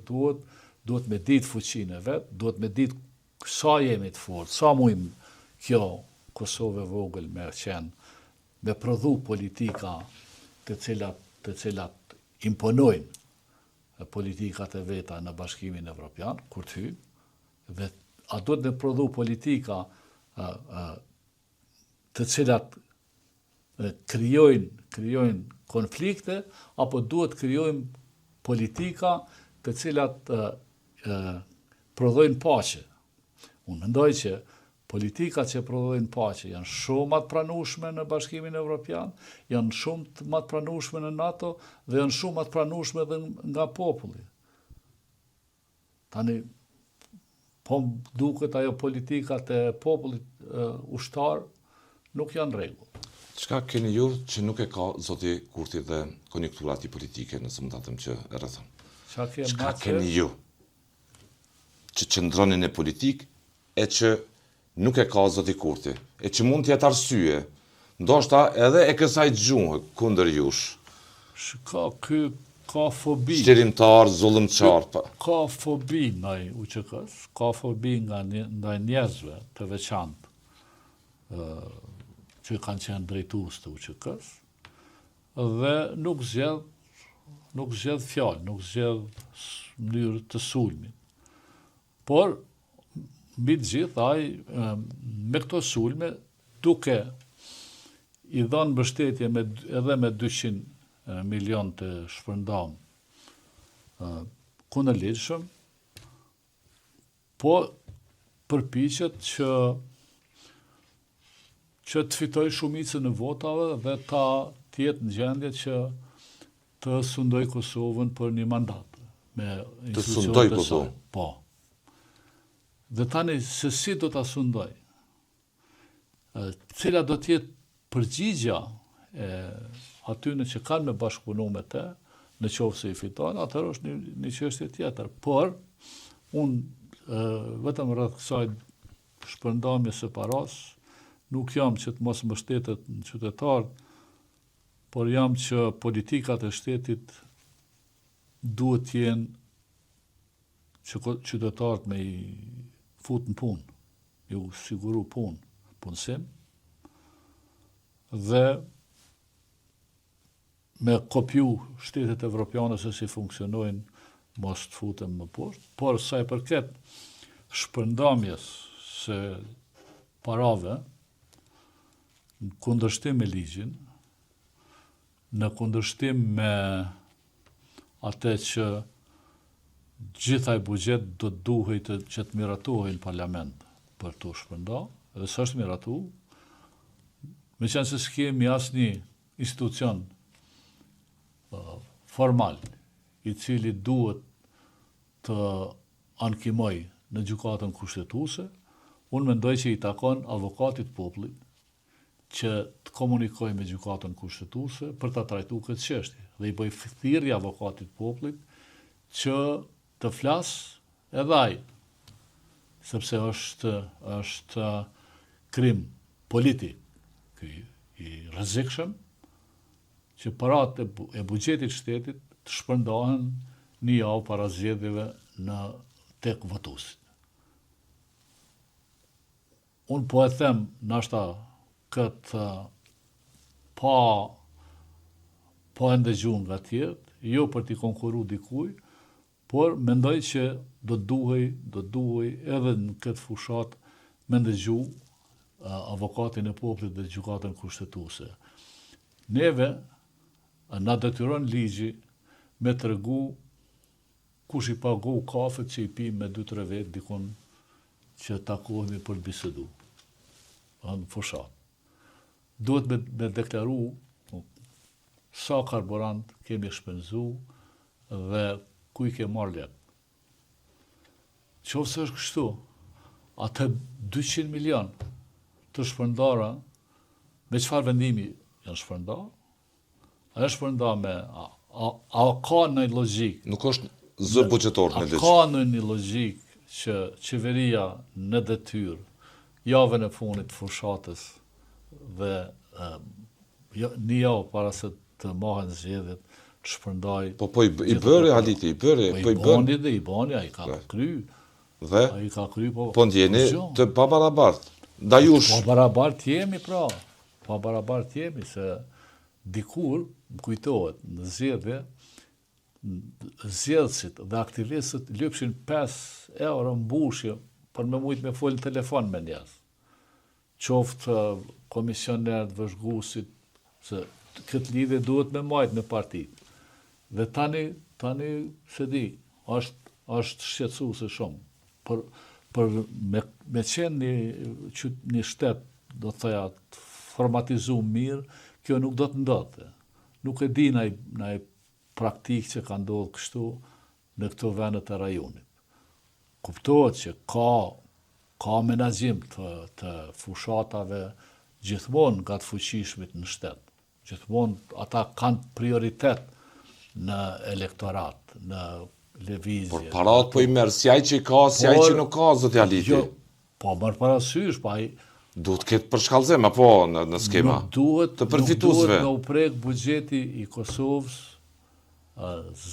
Speaker 3: duhet me ditë fuqinë e vet, duhet me ditë sa jemi të fortë, sa mujmë kjo Kosovë e vogël me qenë, me prodhu politika të cilat imponojnë politikat e veta në Bashkimin Evropian, kur të hy, dhe a duhet me prodhu politika të cilat krijojnë konflikte, apo duhet krijojnë politika të cilat prodhojnë paqe. Unë mendoj që politikat që prodhojnë paqe janë shumë të pranueshme në Bashkimin Evropian, janë shumë të pranueshme në NATO dhe janë shumë të pranueshme edhe nga populli. Tani, po duket ajo politikat e popullit ushtar nuk janë rregull.
Speaker 2: Çka keni ju që nuk e ka zoti Kurti dhe konjunktura ati politike, nëse mund ta them që e rrethon? Çka keni ju që qëndronin në politik e që nuk e ka zoti Kurti, e që mund t'jetë arsye, ndoshta edhe e kësaj gjuhë kundër jush?
Speaker 3: Ka fobi.
Speaker 2: Shtirimtar, zullëmçar.
Speaker 3: Ka fobi ndaj UÇK-s, ka fobi ndaj njerëzve të veçantë që kanë qenë drejtues të UÇK-s, dhe nuk zgjedh fjalë, nuk zgjedh mënyrë të sulmit. Por mbi të gjithë ai me këto sulme, duke i dhënë mbështetje edhe me 200 milion të shpërndam kundërligjshëm, po përpiqet që të fitoj shumicën e votave dhe ta tjetë në gjendje që të sundoj Kosovën për një mandat.
Speaker 2: Të sundoj Kosovën?
Speaker 3: Po. Dhe tani se si do ta sundoj? Cila do t'jetë përgjigja e atyne që kanë me bashkëpunu me te, në qoftë se i fiton, atër është një çështje tjetër. Por, unë vetëm rreth kësaj shpërndamje së paras, nuk jam që të mos mbështetet në qytetarët, por jam që politikat e shtetit duhet t'jenë që qytetarët me i fut në punë, ju siguru punësim, dhe me kopju shtetet evropiane se si funksionojnë mos të futem më poshtë, por sa i përket shpërndamjes së parave në kundërshtim me ligjin, në kundërshtim me atë që gjithaj buxhet do të duhet që të miratohej në parlament për të shpërnda, dhe s'është miratu, me qenë se s'kemi asnjë institucion formal i cili duhet të ankimoj në gjykatën kushtetuese, unë mendoj që i takon avokatit popullit që të komunikoj me gjykatën kushtetuese për ta trajtuar këtë çështje, dhe i bëj thirrje avokatit popullit që të flasë edhe ai, sepse është krim politik i rrezikshëm që paratë e buxhetit shtetit të shpërndahen një javë para zgjedhjeve tek votuesit. Unë po e them nashta këtë pa e ndëgjuar nga tjerët, jo për t'i konkuru dikuj, por mendoj që do duhej edhe në këtë fushat me ndëgju avokatin e popullit dhe gjykatën kushtetuese. Neve na detyron ligji me tregu kush i pagu kafet që i pim me 2-3 vetë dikon që takohemi për të bisedu. Në fushat. Duhet me deklaru sa karburant kemi shpenzu dhe ku i ke marrë lek. qofse është kështu, atë 200 milion të shpërndara, me çfarë vendimi janë shpërndar? A është shpërndar me, a ka në logjik?
Speaker 2: Nuk është zë buxhetor me
Speaker 3: A
Speaker 2: ligj.
Speaker 3: ka në një logjik që qeveria në detyrë, javën e funit fushatës dhe një javë para se të mahen zgjedhjet, të shpërndaj.
Speaker 2: Po i bëri Haliti, i bëri,
Speaker 3: Po i bani dhe i bani, a i ka kry.
Speaker 2: Dhe
Speaker 3: A i ka kry, po
Speaker 2: ndjeni të pabarabart. Ndajush.
Speaker 3: Po barabart jemi, pra. Po barabart jemi, se dikur, më kujtohet, në zgjedhje, zgjedhësit dhe aktivistët lypshin 5 euro mbushje për me mujt me folë në telefon me njerëz. Qoftë komisionerët, vëzhguesit, se këtë lidhje duhet me majt në partit. Dhe tani se di, është shqetësuese shumë. Për me qenë një shtet, do të thoya, formatizu mirë, kjo nuk do të ndodhte. Nuk e di nai praktikë që ka ndodhur kështu në këto vende të rajonit. Kuptohet që ka menaxhim të fushatave gjithmonë nga të fuqishmit në shtet. Gjithmonë ata kanë prioritet në elektorat, në lëvizje.
Speaker 2: Por parat po i merr si ai që ka, si ai që nuk ka, zoti Haliti.
Speaker 3: Jo, po marr parasysh, pa ai
Speaker 2: duhet këtë përshkallëzim apo në skema. Të përfituesve.
Speaker 3: Nuk duhet me u prek buxheti i Kosovës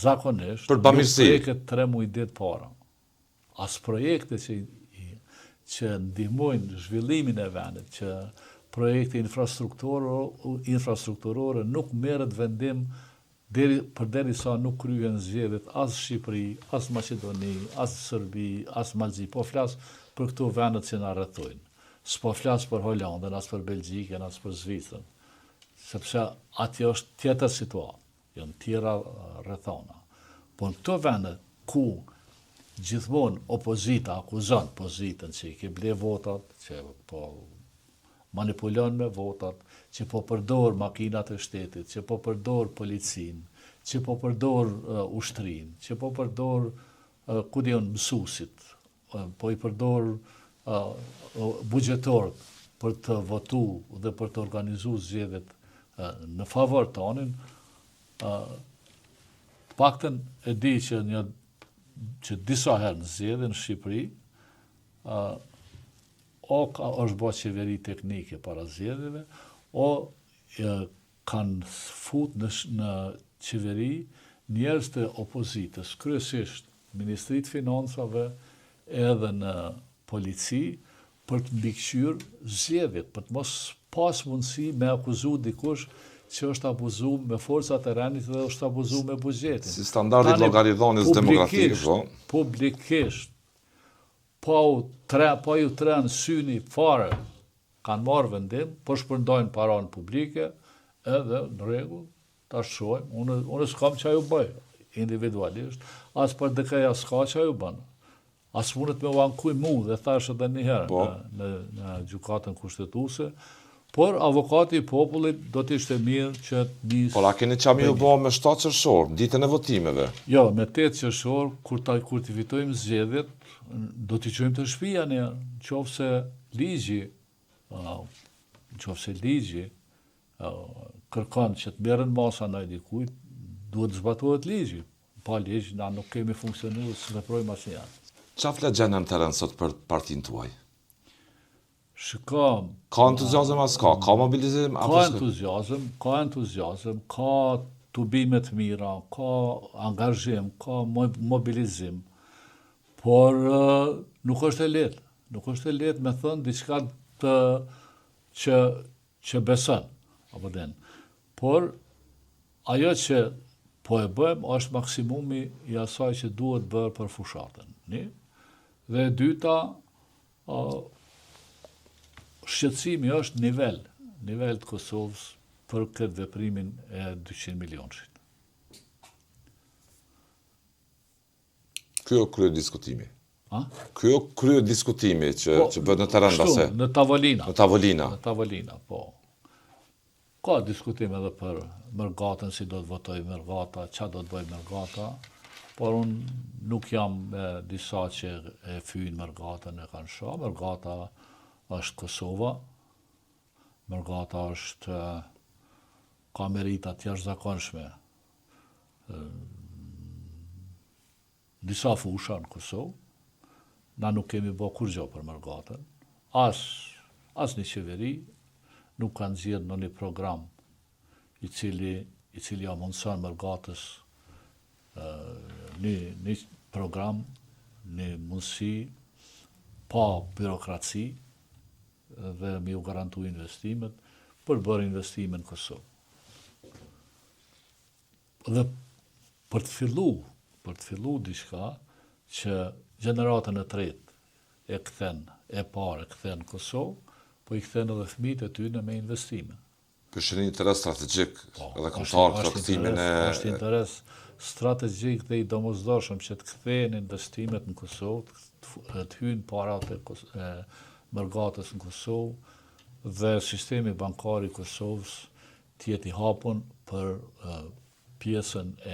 Speaker 3: zakonisht.
Speaker 2: Për bamirësi.
Speaker 3: Nuk preket 3 muaj ditë para. As projekte që ndihmojnë zhvillimin e vendit, që projekte infrastrukturore nuk merret vendim derisa nuk kryen zgjedhjet as Shqipëri, as Maqedoni, as Serbi, as Malzi. Po flas për këto vendet që na rrethojnë. S'po flas për Holandën, as për Belgjikën, as për Zvicrën. Sepse atje është tjetër situatë, janë tjera rrethona. Po në këto vende ku gjithmonë opozita akuzon pozitën që i ke ble votat, që po manipulon me votat, që po përdor makinat e shtetit, që po përdor policin, që po përdor ushtrin, që po përdor ku diun mësuesit, po i përdor buxhetorët për të votu dhe për të organizuar zgjedhjet në favor tonin, paktën e di që disa herë në zgjedhje në Shqipëri, është bërë qeveri teknike para zgjedhjeve, o kanë fut në qeveri njerëz të opozitës, kryesisht Ministritë Financave edhe në polici, për të mbikëqyrë zgjedhjet, për të mos pas mundësi me akuzu dikush që është abuzu me forcat e rendit dhe është abuzu me buxhetin.
Speaker 2: Si standardit llogaridhënies demokratike, po.
Speaker 3: Publikisht, po ju tren syni fare, kanë marrë vendim, po shpërndajnë paranë publike, edhe në rregull, ta shohim, unë s'kam që ajo bëj, individualisht, as për dëkaja s'ka që ajo bënë. As mundet me vankuj mu, dhe thash edhe një herë në gjykatën kushtetuese, por avokati i popullit do t'ishte mirë që nisë...
Speaker 2: Por a keni qami u bo me 7 qershor, ditën e votimeve?
Speaker 3: Jo, me 8 qershor, kur t'i fitojmë zgjedhjet, do t'i qojmë të shtëpia në qofse ligji kërkon që të merren masa ndaj dikujt, duhet zbatohet ligji. Pa ligj, na nuk kemi funksionuar së veprojmë asnjëherë.
Speaker 2: Çfarë gjenën të rënë sot për partinë tuaj?
Speaker 3: Shikoj.
Speaker 2: Ka entuziazëm as ka? Ka mobilizim?
Speaker 3: Ka entuziazëm, ka tubime të mira, ka angazhim, ka mobilizim, por nuk është e lehtë. Nuk është e lehtë me thënë diçka që beson, apo den. Por ajo që po e bëjmë është maksimumi i asaj që duhet bërë për fushatën. Dhe e dyta, shqetësimi është nivel të Kosovës për këtë veprimin e 200 milionshit.
Speaker 2: Kjo krye diskutimi. Kjo krye diskutimi që bëhet në terren dase.
Speaker 3: Në tavolina.
Speaker 2: Në tavolina,
Speaker 3: po. Ka diskutim edhe për Mërgatën, si do të votoj Mërgata, ç'a do të bëj Mërgata, por unë nuk jam disa që e fyjnë Mërgatën e kanë shoh. Mërgata është Kosova, Mërgata është ka merita të jashtëzakonshme. Disa fusha në Kosovë, na nuk kemi bë kur gjë për Mërgatën. As një qeveri nuk kanë zgjedhur në një program i cili ja mundson Mërgatës një program, një mundësi pa birokraci dhe mi u garantu investimet për bërë investime në Kosovë. Dhe për të fillu diçka që gjeneratën e tretë e parë e kthen Kosovë, po i kthen edhe fëmijët e tyre me investime.
Speaker 2: Kështë një interes strategjik edhe kombëtar këtë kthimin e...
Speaker 3: Është interes strategjik dhe i domosdoshëm që të kthehen investimet në Kosovë, të hyjnë parat e Mërgatës në Kosovë dhe sistemi bankar i Kosovës të jetë i hapur për pjesën e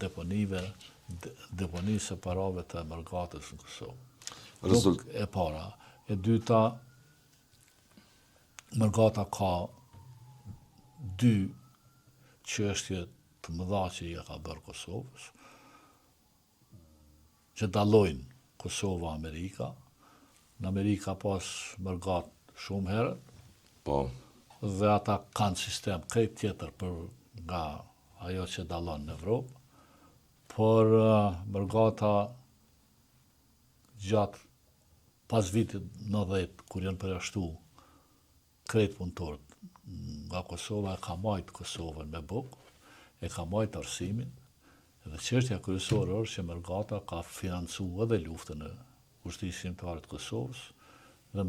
Speaker 3: deponisë së parave të Mërgatës në Kosovë. Nuk e para. E dyta, Mërgata ka dy çështje të mëdha që ja ka bërë Kosovës, që dallojnë Kosova-Amerika. Në Amerika pas Mërgat shumë herët,
Speaker 2: Po.
Speaker 3: dhe ata kanë sistem krejt tjetër për nga ajo që dallon në Evropë, por Mërgata gjatë pas vitit 90, kur janë përjashtu krejt punëtorët nga Kosova, e ka majt Kosovën me bukë, e ka majt arsimin, dhe çështja kryesore është që Mërgata ka financuar edhe luftën e ushtrisë shqiptare të Kosovës, dhe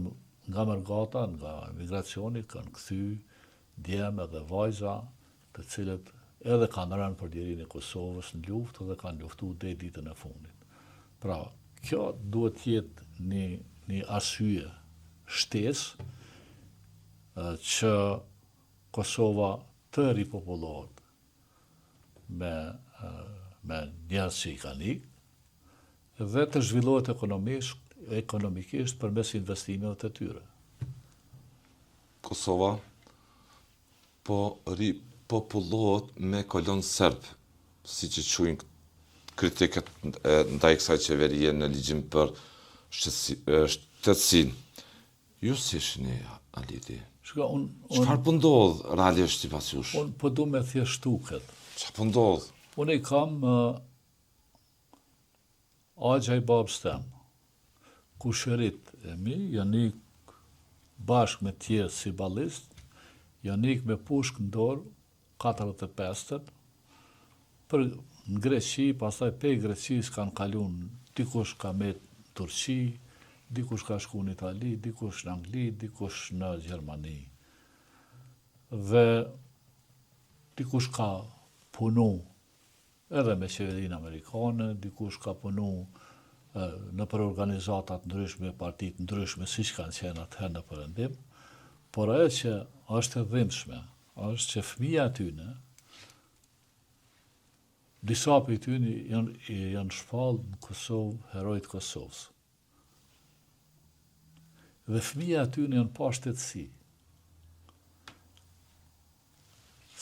Speaker 3: nga Mërgata, nga emigracioni, kanë kthy djemë dhe vajza, të cilët edhe kanë rënë për lirinë e Kosovës në luftë dhe kanë luftuar deri ditën e fundit. Pra, kjo duhet të jetë një arsye shtesë që Kosova të ripopullohet me njerëz që i kanë ikë dhe të zhvillohet ekonomikisht përmes investimeve të tyre.
Speaker 2: Kosova po ripopullohet me kolon serb, siç e quajnë kritikët ndaj kësaj qeverie në ligjin për shtetësinë. Ju si shihni Alidi? Çfarë po ndodh realisht sipas jush?
Speaker 3: Unë po du me thjeshtu këtë.
Speaker 2: Çfarë po ndodh?
Speaker 3: Unë i kam agja i babës tem, kushërit e mi, janë ikë bashkë me tjerë si ballist, janë ikë me pushkë në dorë, 45-tën, për në Greqi, pastaj pe Greqis kanë kalun, dikush ka me Turqi, dikush ka shku në Itali, dikush në Angli, dikush në Gjermani. Dhe dikush ka punu edhe me qeverinë amerikane, dikush ka punu në për organizatat ndryshme, partitë ndryshme, siç kanë qenë atëherë në Perëndim, por ajo që është e dhimbshme, është që fëmija tyne, disa për tyne janë shpallë në Kosovë, herojtë Kosovës. Dhe fëmija tyne janë pa shtetësi.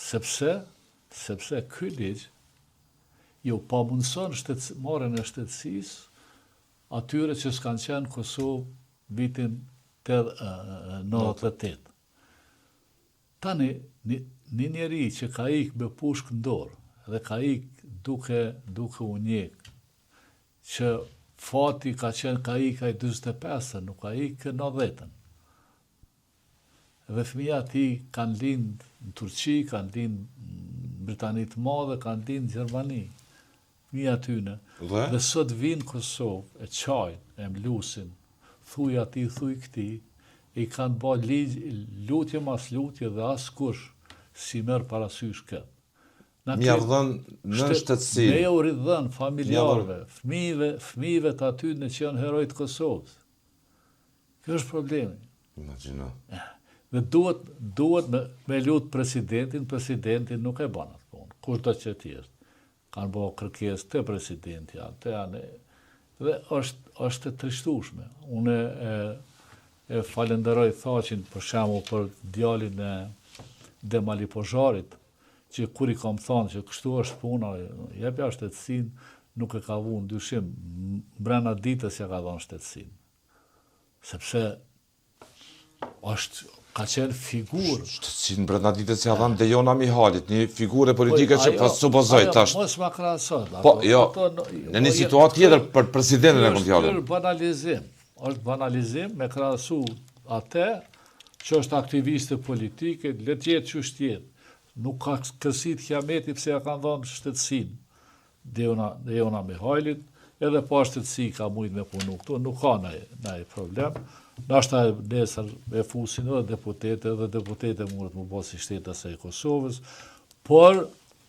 Speaker 3: Sepse ky ligj pa mundson marrjen e shtetësisë atyre që s'kanë qenë në Kosovë vitin 98. Tani, një njeri që ka ikë me pushkë në dorë dhe ka ikë duke u njekë, që fati ka ikë ai 45, nuk ka ikë 90. Dhe fëmija ti kanë lindë në Turqi, kanë lindë në Britani të Madhe, kanë lindë në Gjermani. Fëmija tyne. Dhe sot vinë Kosovë, e qajnë, e mlusin, thuj ati, thuj këti, i kanë ba lutje mas lutje dhe asë kush si merë parasysh këtë.
Speaker 2: Mjarë dhënë në shtetësi.
Speaker 3: Me u rridhën familjarëve, fëmijëve të atyne që janë herojtë Kosovës. Kjo është problemi.
Speaker 2: Imagjino.
Speaker 3: Dhe duhet me lutë presidentin nuk e banë atë punë. Kush do që tjerë. kanë bërë kërkesë të presidenti atë janë dhe është e trishtueshme. Unë e falenderoj Thaqin për shembull për djalin e Demali Pozharit, që kur i kam thënë që kështu është puna, jepja shtetësinë, nuk e ka vënë dyshim, brenda ditës ja ka dhënë shtetësinë. Sepse ka qenë figurë.
Speaker 2: Shtetësinë brenda ditës ja dhanë Dejona Mihalit, një figurë politike që pas supozoj tash.
Speaker 3: Mos ma krahasot.
Speaker 2: Po, jo, në një situatë tjetër për presidentin e kom fjalën.
Speaker 3: Është banalizim me krahasu atë që është aktiviste politike, le të jetë çu shtjet. Nuk ka kërsit kiameti pse ja kanë dhënë shtetësinë Dejona Mihajlit, edhe pa shtetësi ka mujt me punu këtu, nuk ka ndaj problem. Nashta nesër e fusin edhe deputete mund të më bëjë si shtetës e Kosovës, por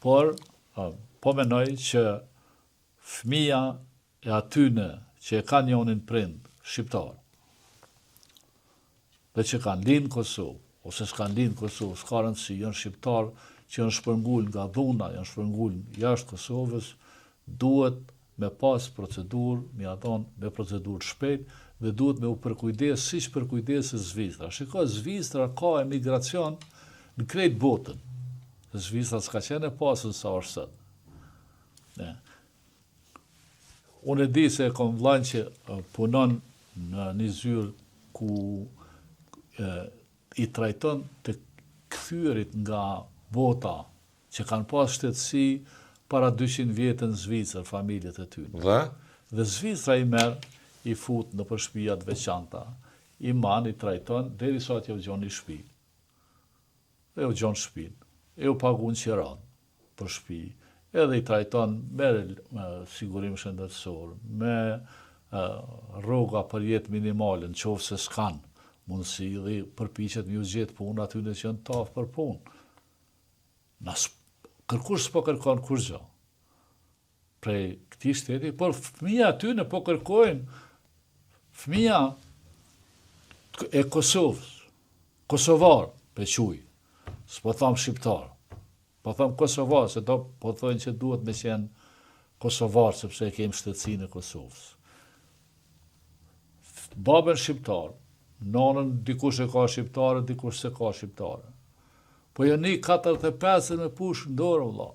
Speaker 3: po menoj që fëmia e atyne që e kanë njonin prind shqiptar, dhe që kanë linë Kosovë, ose s'kanë linë Kosovë, s'ka rëndësi, janë shqiptar që janë shpërngull nga dhuna, janë shpërngull jashtë Kosovës, duhet me pas procedurë, me procedurë shpejt, dhe duhet me u përkujdes, siç përkujdesë Zvicra. Shiko, Zvicra ka emigracion në krejt botën. Zvicra s'ka qenë e pasën sa është sot. Unë e di se e kom vllajn që punon në një zyrë ku i trajton të kthyerit nga bota që kanë pas shtetësi para 200 vjetë në Zvicër, familjet e tyre. Dhe Zvicra i merr, i fut në për shtëpia të veçanta, i man, i trajton, derisa t'ja u gjon një shtëpi. E u gjon shtëpinë, e u pagun qiran për shtëpi, edhe i trajton me sigurim shëndetësor, me rroga për jetë minimale, në qoftë se s'kan mundësi dhe përpiqet me u gjetë punë aty në që janë tafë për punë. Kërkush s'po kërkon kurrë prej këtij shteti, por fëmija aty në po kërkojnë fëmija e Kosovës, kosovar, pe quj, s'po tham shqiptar, po tham kosovar, se do po thojnë që duhet me qenë kosovar, sepse e kemi shtetësinë e Kosovës. Babën shqiptar, nonën dikush e ka shqiptare, dikush se ka shqiptare. Po Jonik 45 me push në dorë, vëlla.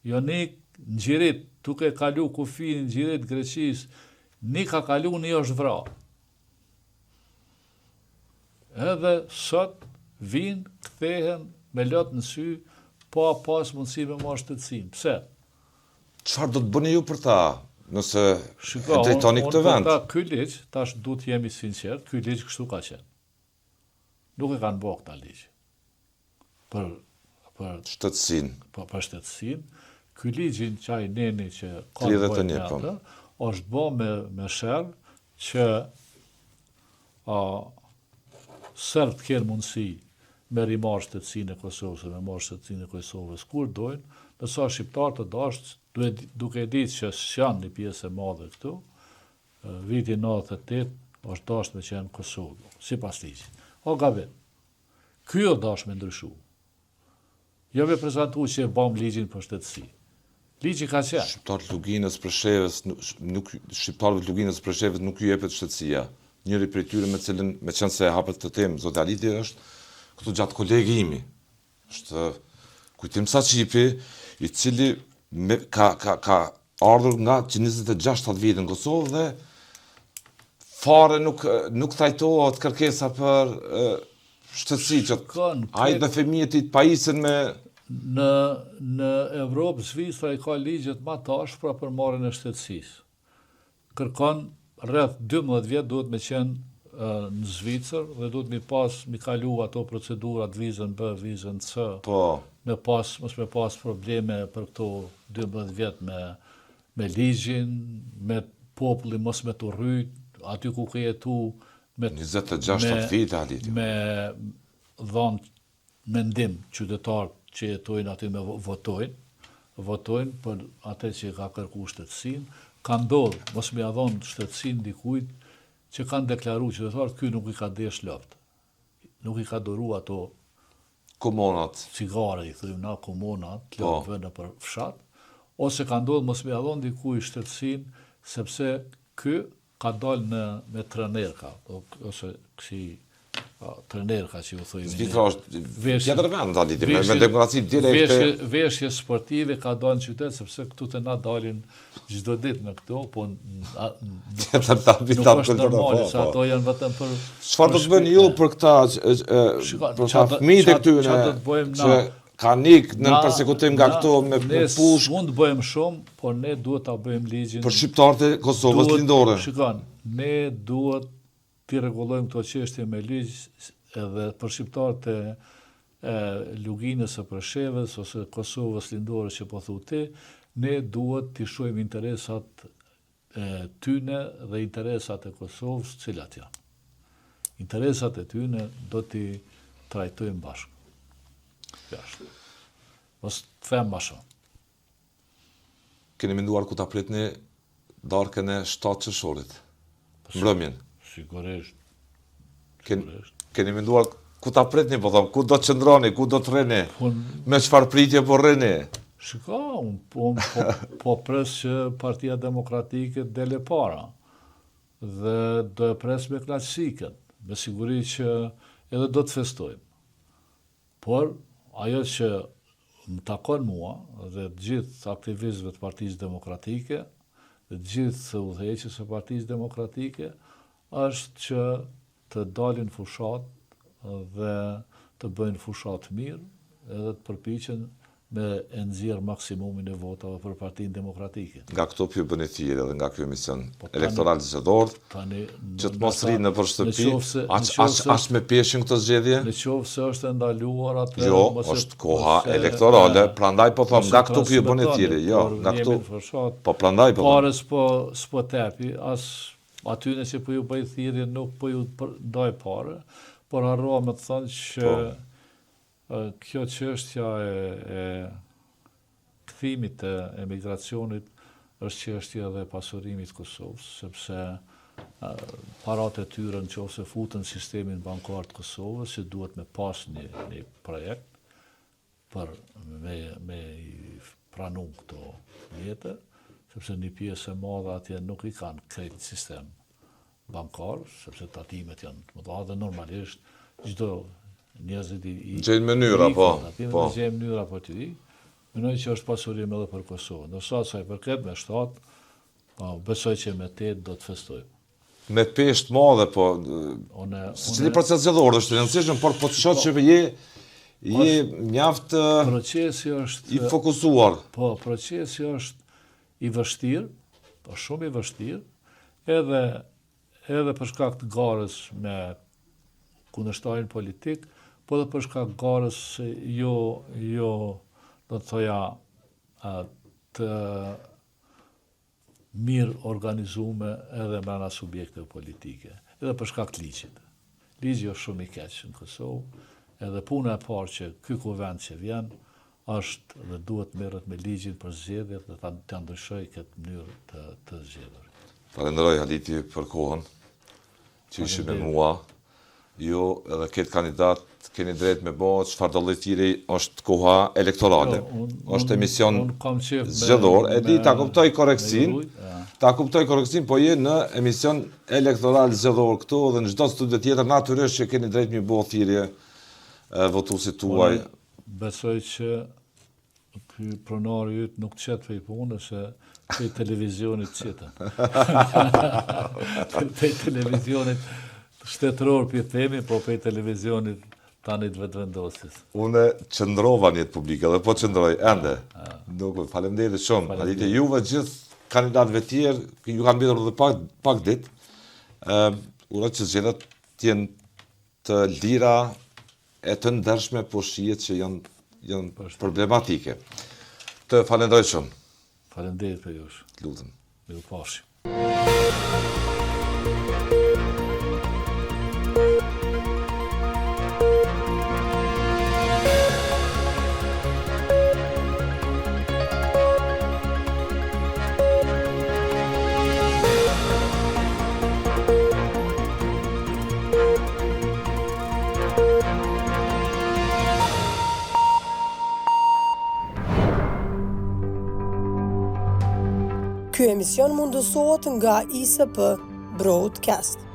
Speaker 3: Jonik në Gjirit, tuke kalu kufin në Gjirit Greqis, një ka kalu një është vra. Edhe sot vinë, kthehen me lot në sy, pa pas mundësi me marrë shtetësinë. Pse?
Speaker 2: Çfarë do të bëni ju për ta? Nëse e drejtoni këtë vend.
Speaker 3: Ky ligj, tash duhet jemi sinqert, ky ligj kështu ka qenë. Nuk e kanë bërë këtë ligj. Për
Speaker 2: shtetësinë.
Speaker 3: Për shtetësinë. Ky ligjin çaj neni që ka
Speaker 2: 31 po.
Speaker 3: Është bë me sherr që serb të kenë mundësi me rimarrë shtetësinë e Kosovës, me marrë shtetësinë e Kosovës kur dojnë, ndërsa shqiptarë të dashur, duke ditë që janë një pjesë e madhe këtu, vitin 98 është dashur me qenë Kosovë, sipas ligjit. O gabim. Ky o dashur me ndryshu. Jo me prezantu që e bëm ligjin për shtetësi. Ligji ka qenë.
Speaker 2: Shqiptarët Luginës Preshevës, shqiptarëve të Luginës Preshevës nuk ju jepet shtetësia. Njëri prej tyre me cilën, me qenë se e hapet të temë, zoti Aliti është këtu gjatë kolegi imi. Është Kujtim Saqipi, i cili ka ardhur nga 26 vjetë në Kosovë dhe fare nuk trajtohet kërkesa për shtetësi që ai dhe fëmijët i të pajisen me...
Speaker 3: Në Evropë, Zvicra i ka ligjet ma tash pra për marrjen e shtetësisë. Kërkon rreth 12 vjet duhet me qenë në Zvicër dhe duhet mi kalu ato procedurat vizën B, vizën C.
Speaker 2: Po.
Speaker 3: Mos me pas probleme për këto 12 vjet me ligjin, me popullin mos me të rryt, aty ku ke jetu me
Speaker 2: 26 vite Aliti.
Speaker 3: Me dhënë mendim qytetar që jetojnë aty me votojnë për atë që ka kërku shtetësinë, ka ndodhur, mos më ia dhon shtetësinë dikujt që kanë deklaruar qytetarët, ky nuk i ka desh loftë. Nuk i ka doru ato
Speaker 2: komunat,
Speaker 3: cigare, i thujmë na komunat, lëpëve në për fshat, ose ka ndodhur mos me dhon dikujt shtetësinë, sepse ky ka dalë me trenerka, ose kësi trenerka që u thojmë.
Speaker 2: Zvitra është tjetër vend, me demokraci direkte.
Speaker 3: Veshje sportive ka dalë në qytet, sepse këtu të na dalin çdo ditë me këto, po nuk është normale, se ato janë vetëm për...
Speaker 2: Çfarë do të bëni ju për këta fëmijët e këtyre që kanë ikë në përsekutim nga këto me pushk?
Speaker 3: Ne mund të bëjmë shumë, por ne duhet ta bëjmë ligjin.
Speaker 2: Për shqiptarët e Kosovës lindore.
Speaker 3: Shikon, ne duhet të rregullojmë këto çështje me ligj, edhe për shqiptarët e Luginës së Preshevës ose Kosovës lindore që po thotë, ne duhet të shohim interesat tyne dhe interesat e Kosovës, cilat janë. Interesat e tyne do t'i trajtojmë bashkë. Mos të them më shumë.
Speaker 2: Keni menduar ku ta pritni darkën e 7 qershorit? Mbrëmjen.
Speaker 3: Sigurisht.
Speaker 2: Keni menduar ku ta pritni, po them, ku do të qëndroni, ku do të rrini? Me çfarë pritje po rrini?
Speaker 3: Shiko, po pres që Partia Demokratike dele para. Dhe do e pres me klasikët. Me siguri që edhe do të festojmë. Por, ajo që më takon mua dhe të gjithë aktivistëve të Partisë Demokratike, dhe të gjithë udhëheqës së Partisë Demokratike, është që të dalin fushat dhe të bëjnë fushat mirë, edhe të përpiqen me nxjerr maksimumin e votave për Partinë Demokratike.
Speaker 2: Nga këto pju bëni thirrje dhe nga ky emision elektoral zgjedhor, që të mos rrinë në shtëpi, as me peshën këtë zgjedhje?
Speaker 3: Në qoftë se është ndaluar atë.
Speaker 2: Jo, është koha elektorale, prandaj po them, nga këto pju bëni thirrje, jo, nga këto. Po prandaj po.
Speaker 3: Parës s'po tepi, as atyne që po ju bëj thirrje nuk po ju ndaj parë, por harrova me të thënë që kjo çështja e kthimit të emigracionit është çështje edhe pasurimit Kosovës, sepse paratë e tyre nëse futen sistemin bankar të Kosovës, që duhet me pas një projekt për me pranu këto vjetë, sepse një pjesë e madhe atje nuk i kanë krejt sistem bankar, sepse tatimet janë të mëdha dhe normalisht çdo njerëzit
Speaker 2: gjejnë mënyra, po.
Speaker 3: Gjejnë mënyra për të di. Mendoj që është pasurim edhe për Kosovën. Ndërsa sa i përket me 7, besoj që me 8 do të festojmë.
Speaker 2: Me peshë të madhe, po. Cili proces zgjedhor është i rëndësishëm, por po të shoh që je mjaft i fokusuar.
Speaker 3: Po, procesi është i vështirë, po shumë i vështirë, edhe për shkak të garës me kundërshtarin politik, po dhe për shkak garës jo do të thoja të mirë organizume edhe brenda subjekteve politike, edhe për shkak të ligjit. Ligji është shumë i keq në Kosovë, edhe puna e parë që ky kuvend që vjen është dhe duhet merret me ligjin për zgjedhjet dhe ta ndryshoj këtë mënyrë të zgjedhurit.
Speaker 2: Falenderoj Haliti për kohën që ishi me mua. Ju edhe këtë kandidat keni drejt me bo çfarë do lloj thirrje është koha elektorale. Është emision zgjedhor, e di ta kuptoj korreksin, po je në emision elektoral zgjedhor këtu dhe në çdo studio tjetër natyrisht që keni drejt me bo thirrje votuesit tuaj.
Speaker 3: Besoj që ky pronari yt nuk çet për punë se pe televizionit çeta. Pe televizionit shtetëror për themi, po pe televizionit tani të vetëvendosis.
Speaker 2: Unë qëndrova një të publike dhe po qëndroj ende. Nuk, faleminderit shumë. Adite juve gjithë kandidatëve tjerë, ju kanë mbetur edhe pak ditë. Uroj që zgjedhjet të jenë të lira e të ndershme, po shihet që janë problematike. Të falenderoj shumë.
Speaker 3: Faleminderit për jush.
Speaker 2: Lutem.
Speaker 3: Mirupafshim.
Speaker 1: Ky emision mundësohet nga ISP Broadcast.